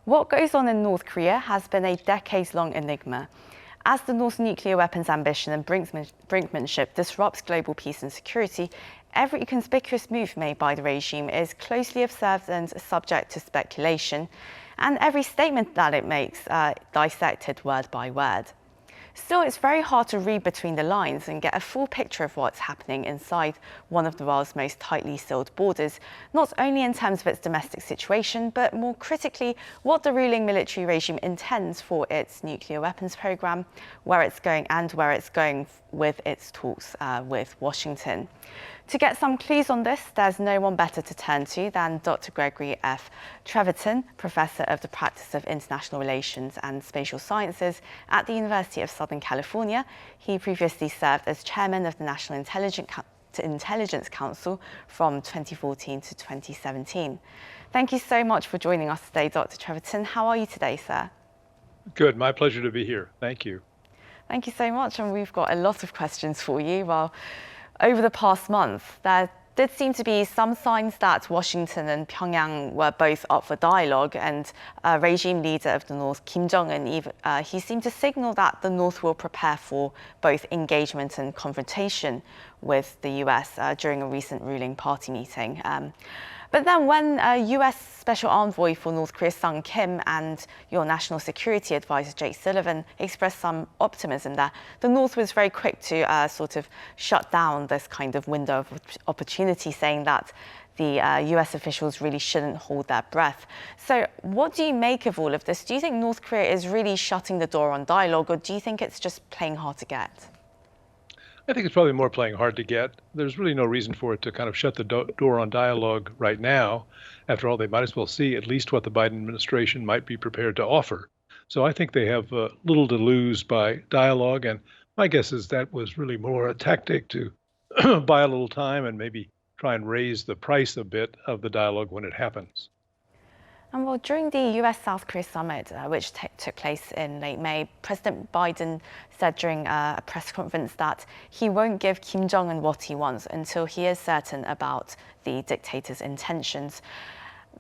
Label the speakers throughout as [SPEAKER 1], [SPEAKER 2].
[SPEAKER 1] What goes on in North Korea has been a decades-long enigma. As the North's nuclear weapons ambition and brinkmanship disrupts global peace and security, every conspicuous move made by the regime is closely observed and subject to speculation, and every statement that it makes dissected word by word. Still, it's very hard to read between the lines and get a full picture of what's happening inside one of the world's most tightly sealed borders, not only in terms of its domestic situation, but more critically, what the ruling military regime intends for its nuclear weapons program, where it's going with its talks with Washington. To get some clues on this, there's no one better to turn to than Dr. Gregory F. Treverton, Professor of the Practice of International Relations and Spatial Sciences at the University of Southern California. He previously served as Chairman of the National Intelligence Council from 2014 to 2017. Thank you so much for joining us today, Dr. Treverton. How are you today, sir?
[SPEAKER 2] Good. My pleasure to be here. Thank you.
[SPEAKER 1] Thank you so much. And we've got a lot of questions for you. Well, over the past month, there did seem to be some signs that Washington and Pyongyang were both up for dialogue, and regime leader of the North, Kim Jong-un, he seemed to signal that the North will prepare for both engagement and confrontation with the US during a recent ruling party meeting. But then when U.S. Special Envoy for North Korea Sung Kim and your National Security Advisor Jake Sullivan expressed some optimism that the North was very quick to sort of shut down this kind of window of opportunity, saying that the U.S. officials really shouldn't hold their breath. So what do you make of all of this? Do you think North Korea is really shutting the door on dialogue, or do you think it's just playing hard to get?
[SPEAKER 2] I think it's probably more playing hard to get. There's really no reason for it to kind of shut the door on dialogue right now. After all, they might as well see at least what the Biden administration might be prepared to offer. So I think they have little to lose by dialogue. And my guess is that was really more a tactic to buy a little time and maybe try and raise the price a bit of the dialogue when it happens.
[SPEAKER 1] And well, during the US-South Korea summit, which took place in late May, President Biden said during a press conference that he won't give Kim Jong-un what he wants until he is certain about the dictator's intentions.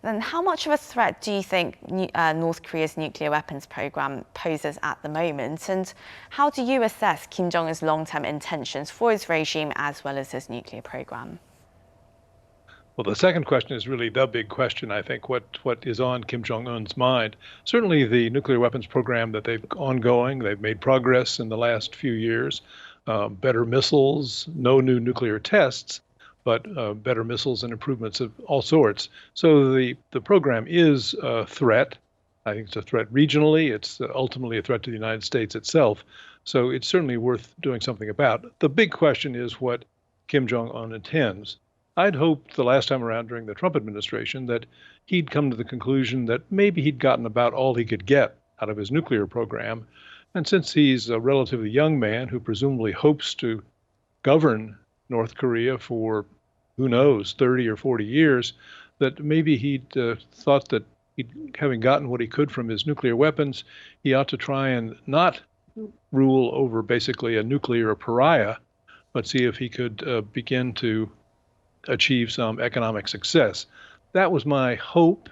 [SPEAKER 1] Then how much of a threat do you think North Korea's nuclear weapons program poses at the moment? And how do you assess Kim Jong-un's long-term intentions for his regime as well as his nuclear program?
[SPEAKER 2] Well, the second question is really the big question, I think, what is on Kim Jong-un's mind. Certainly the nuclear weapons program that they've ongoing, they've made progress in the last few years, better missiles, no new nuclear tests, but better missiles and improvements of all sorts. So the program is a threat. I think it's a threat regionally. It's ultimately a threat to the United States itself. So it's certainly worth doing something about. The big question is what Kim Jong-un intends. I'd hoped the last time around during the Trump administration that he'd come to the conclusion that maybe he'd gotten about all he could get out of his nuclear program. And since he's a relatively young man who presumably hopes to govern North Korea for, who knows, 30 or 40 years, that maybe he'd thought that having gotten what he could from his nuclear weapons, he ought to try and not rule over basically a nuclear pariah, but see if he could begin to achieve some economic success. That was my hope,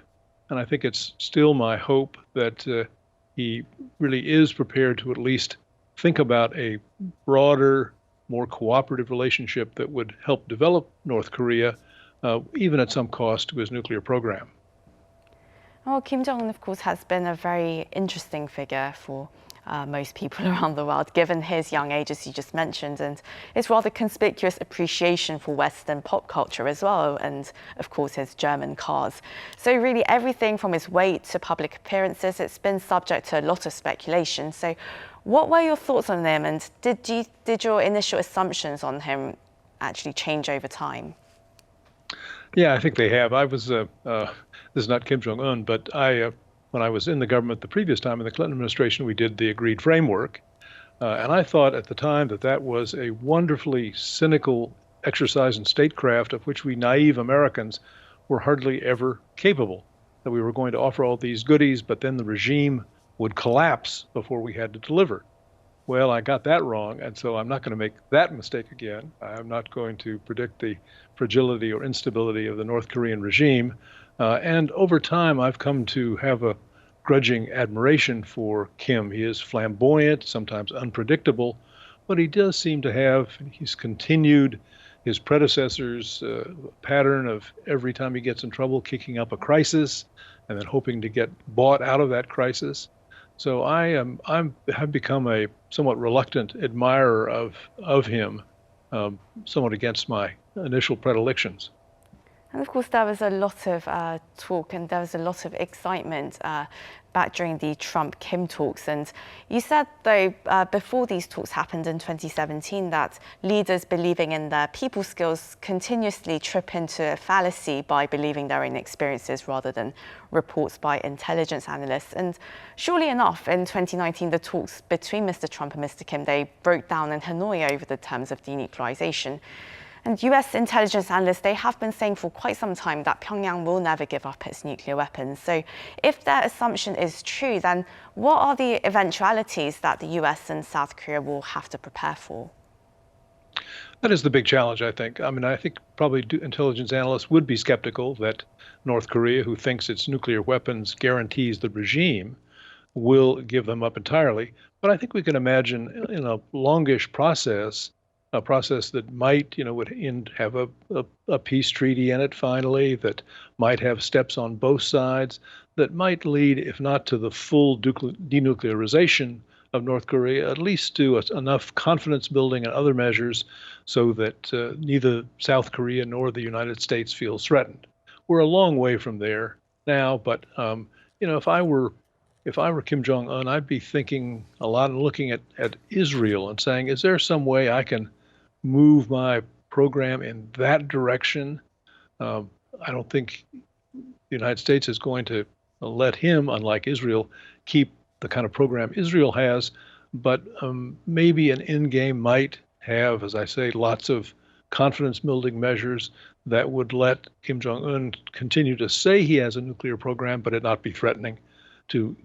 [SPEAKER 2] and I think it's still my hope that he really is prepared to at least think about a broader, more cooperative relationship that would help develop North Korea, even at some cost to his nuclear program.
[SPEAKER 1] Well, Kim Jong-un, of course, has been a very interesting figure for most people around the world, given his young age, as you just mentioned, and his rather conspicuous appreciation for Western pop culture as well, and of course his German cars. So really everything from his weight to public appearances, it's been subject to a lot of speculation. So what were your thoughts on him, and did your initial assumptions on him actually change over time?
[SPEAKER 2] Yeah, I think they have. This is not Kim Jong-un, but when I was in the government the previous time in the Clinton administration, we did the agreed framework. And I thought at the time that that was a wonderfully cynical exercise in statecraft of which we naive Americans were hardly ever capable, that we were going to offer all these goodies, but then the regime would collapse before we had to deliver. Well, I got that wrong, and so I'm not going to make that mistake again. I'm not going to predict the fragility or instability of the North Korean regime. And over time, I've come to have a grudging admiration for Kim. He is flamboyant, sometimes unpredictable, but he does seem to have, he's continued his predecessor's pattern of every time he gets in trouble, kicking up a crisis and then hoping to get bought out of that crisis. So I've become a somewhat reluctant admirer of him, somewhat against my initial predilections.
[SPEAKER 1] And of course, there was a lot of talk and there was a lot of excitement back during the Trump-Kim talks. And you said, though, before these talks happened in 2017, that leaders believing in their people skills continuously trip into a fallacy by believing their own experiences rather than reports by intelligence analysts. And surely enough, in 2019, the talks between Mr. Trump and Mr. Kim, they broke down in Hanoi over the terms of denuclearization. And US intelligence analysts, they have been saying for quite some time that Pyongyang will never give up its nuclear weapons. So if their assumption is true, then what are the eventualities that the US and South Korea will have to prepare for?
[SPEAKER 2] That is the big challenge, I think. I mean, I think probably intelligence analysts would be skeptical that North Korea, who thinks its nuclear weapons guarantees the regime, will give them up entirely. But I think we can imagine in a longish process, a process that might, would have a peace treaty in it finally, that might have steps on both sides, that might lead, if not to the full denuclearization of North Korea, at least to enough confidence building and other measures so that neither South Korea nor the United States feels threatened. We're a long way from there now, but if I were Kim Jong-un, I'd be thinking a lot and looking at Israel and saying, is there some way I can move my program in that direction? I don't think the United States is going to let him, unlike Israel, keep the kind of program Israel has, but maybe an end game might have, as I say, lots of confidence building measures that would let Kim Jong-un continue to say he has a nuclear program, but it not be threatening to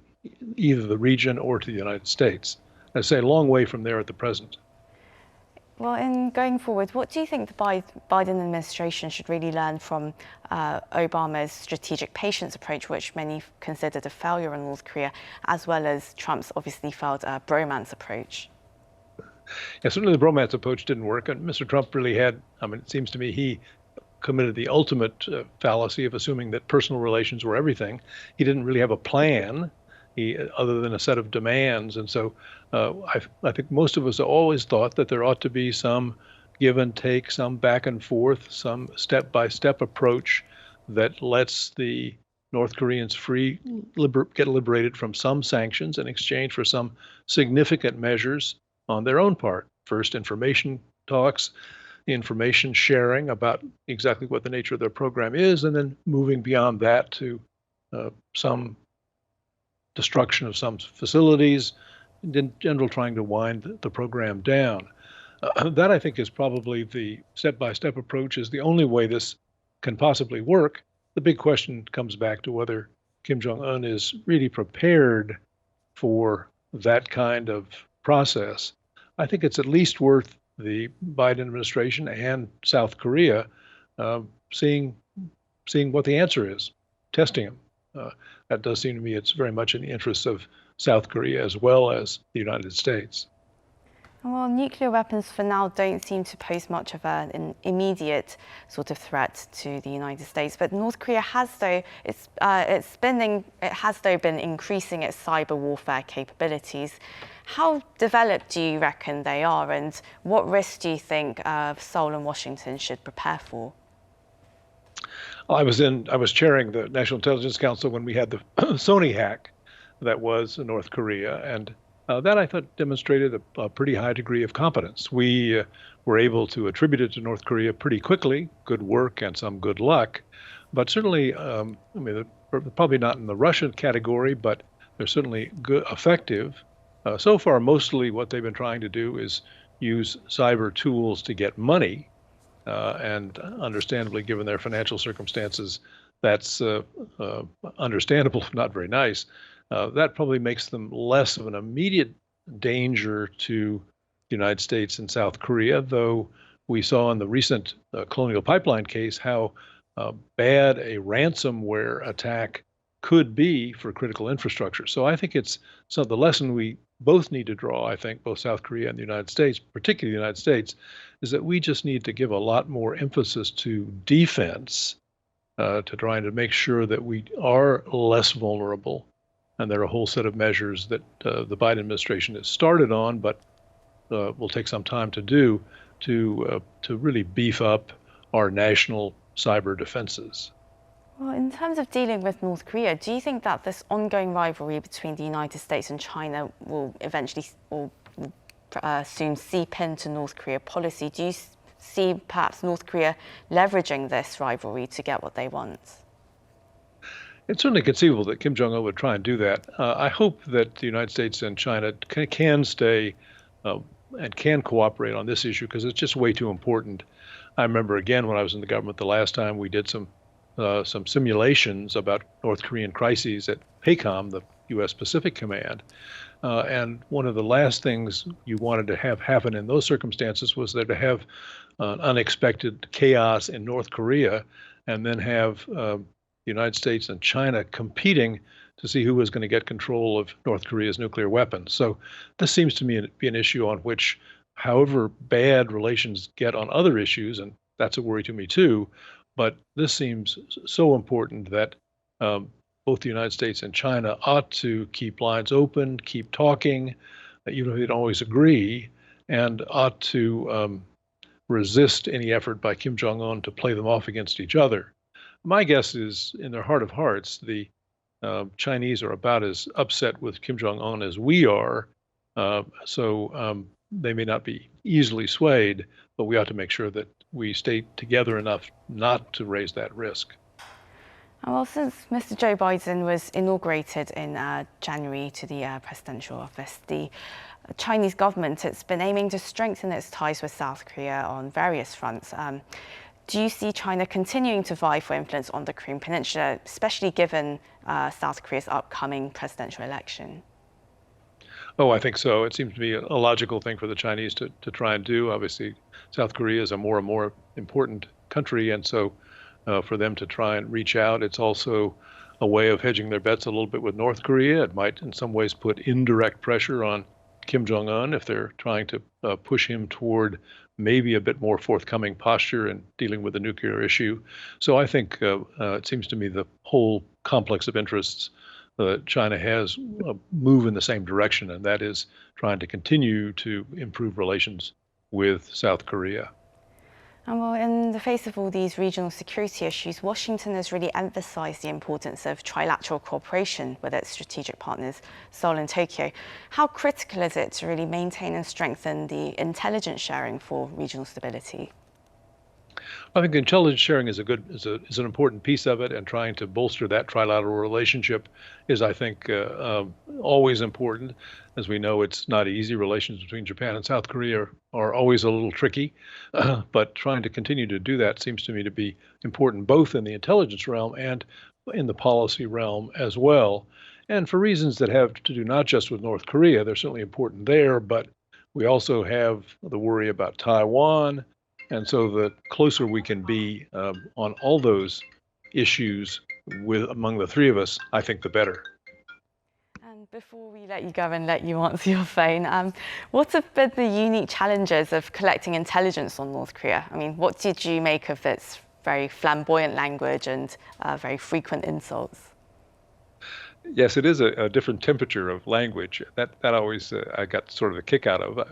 [SPEAKER 2] either the region or to the United States. I say a long way from there at the present.
[SPEAKER 1] Well, in going forward, what do you think the Biden administration should really learn from Obama's strategic patience approach, which many considered a failure in North Korea, as well as Trump's obviously failed bromance approach?
[SPEAKER 2] Yeah, certainly the bromance approach didn't work. And Mr. Trump really had, it seems to me he committed the ultimate fallacy of assuming that personal relations were everything. He didn't really have a plan, other than a set of demands. And so I think most of us always thought that there ought to be some give and take, some back and forth, some step-by-step approach that lets the North Koreans get liberated from some sanctions in exchange for some significant measures on their own part. First, information talks, information sharing about exactly what the nature of their program is, and then moving beyond that to some destruction of some facilities, in general trying to wind the program down. That, I think, is probably the step-by-step approach is the only way this can possibly work. The big question comes back to whether Kim Jong-un is really prepared for that kind of process. I think it's at least worth the Biden administration and South Korea seeing what the answer is, testing him. That does seem to me it's very much in the interests of South Korea as well as the United States.
[SPEAKER 1] Well, nuclear weapons for now don't seem to pose much of an immediate sort of threat to the United States. But North Korea has, though, been increasing its cyber warfare capabilities. How developed do you reckon they are, and what risks do you think Seoul and Washington should prepare for?
[SPEAKER 2] I was chairing the National Intelligence Council when we had the Sony hack that was North Korea, and that I thought demonstrated a pretty high degree of competence. We were able to attribute it to North Korea pretty quickly, good work and some good luck, but certainly, they're probably not in the Russian category, but they're certainly good, effective. So far, mostly what they've been trying to do is use cyber tools to get money. And understandably, given their financial circumstances, that's understandable, not very nice. That probably makes them less of an immediate danger to the United States and South Korea, though we saw in the recent Colonial Pipeline case how bad a ransomware attack could be for critical infrastructure. So I think it's the lesson we both need to draw, I think, both South Korea and the United States, particularly the United States, is that we just need to give a lot more emphasis to defense, to trying to make sure that we are less vulnerable. And there are a whole set of measures that the Biden administration has started on, but will take some time to do to really beef up our national cyber defenses.
[SPEAKER 1] Well, in terms of dealing with North Korea, do you think that this ongoing rivalry between the United States and China will eventually or soon seep into North Korea policy? Do you see perhaps North Korea leveraging this rivalry to get what they want?
[SPEAKER 2] It's certainly conceivable that Kim Jong-un would try and do that. I hope that the United States and China can stay and can cooperate on this issue because it's just way too important. I remember, again, when I was in the government the last time, we did some simulations about North Korean crises at PACOM, the U.S. Pacific Command. And one of the last things you wanted to have happen in those circumstances was there to have unexpected chaos in North Korea and then have the United States and China competing to see who was going to get control of North Korea's nuclear weapons. So this seems to me be an issue on which, however bad relations get on other issues, and that's a worry to me too, but this seems so important that both the United States and China ought to keep lines open, keep talking, even if they don't always agree, and ought to resist any effort by Kim Jong-un to play them off against each other. My guess is, in their heart of hearts, the Chinese are about as upset with Kim Jong-un as we are, so they may not be easily swayed, but we ought to make sure that we stay together enough not to raise that risk.
[SPEAKER 1] Well, since Mr. Joe Biden was inaugurated in January to the presidential office, the Chinese government has been aiming to strengthen its ties with South Korea on various fronts. Do you see China continuing to vie for influence on the Korean Peninsula, especially given South Korea's upcoming presidential election?
[SPEAKER 2] Oh, I think so. It seems to be a logical thing for the Chinese to try and do. Obviously, South Korea is a more and more important country, and so for them to try and reach out, it's also a way of hedging their bets a little bit with North Korea. It might, in some ways, put indirect pressure on Kim Jong-un if they're trying to push him toward maybe a bit more forthcoming posture in dealing with the nuclear issue. So I think it seems to me the whole complex of interests China has move in the same direction, and that is trying to continue to improve relations with South Korea.
[SPEAKER 1] And well, in the face of all these regional security issues, Washington has really emphasized the importance of trilateral cooperation with its strategic partners, Seoul and Tokyo. How critical is it to really maintain and strengthen the intelligence sharing for regional stability?
[SPEAKER 2] I think intelligence sharing is an important piece of it, and trying to bolster that trilateral relationship is, I think, always important. As we know, it's not easy. Relations between Japan and South Korea are always a little tricky, but trying to continue to do that seems to me to be important both in the intelligence realm and in the policy realm as well. And for reasons that have to do not just with North Korea, they're certainly important there, but we also have the worry about Taiwan. And so the closer we can be on all those issues among the three of us, I think the better.
[SPEAKER 1] And before we let you go and let you answer your phone, what have been the unique challenges of collecting intelligence on North Korea? I mean, what did you make of its very flamboyant language and very frequent insults?
[SPEAKER 2] Yes, it is a different temperature of language. That always I got sort of a kick out of.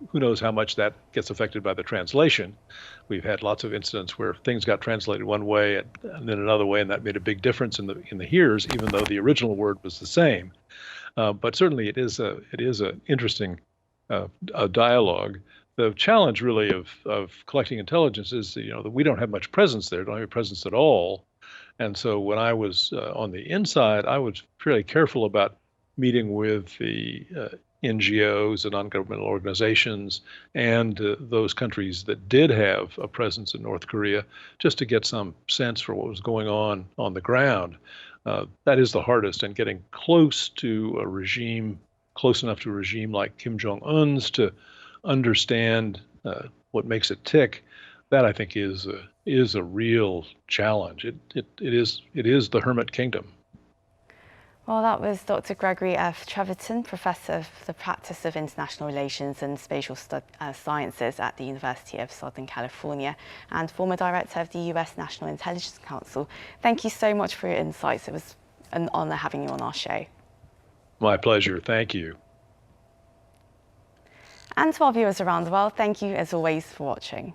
[SPEAKER 2] Who knows how much that gets affected by the translation? We've had lots of incidents where things got translated one way and then another way, and that made a big difference in the hearers, even though the original word was the same. But certainly, it is a interesting a dialogue. The challenge really of collecting intelligence is that we don't have much presence there. Don't have a presence at all. And so when I was on the inside, I was fairly careful about meeting with the NGOs and non-governmental organizations and those countries that did have a presence in North Korea, just to get some sense for what was going on the ground. That is the hardest, and getting close to a regime, close enough to a regime like Kim Jong-un's to understand what makes it tick. That, I think, is a real challenge. It is the hermit kingdom.
[SPEAKER 1] Well, that was Dr. Gregory F. Treverton, Professor of the Practice of International Relations and Spatial Sciences at the University of Southern California and former Director of the U.S. National Intelligence Council. Thank you so much for your insights. It was an honor having you on our show.
[SPEAKER 2] My pleasure. Thank you.
[SPEAKER 1] And to our viewers around the world, thank you as always for watching.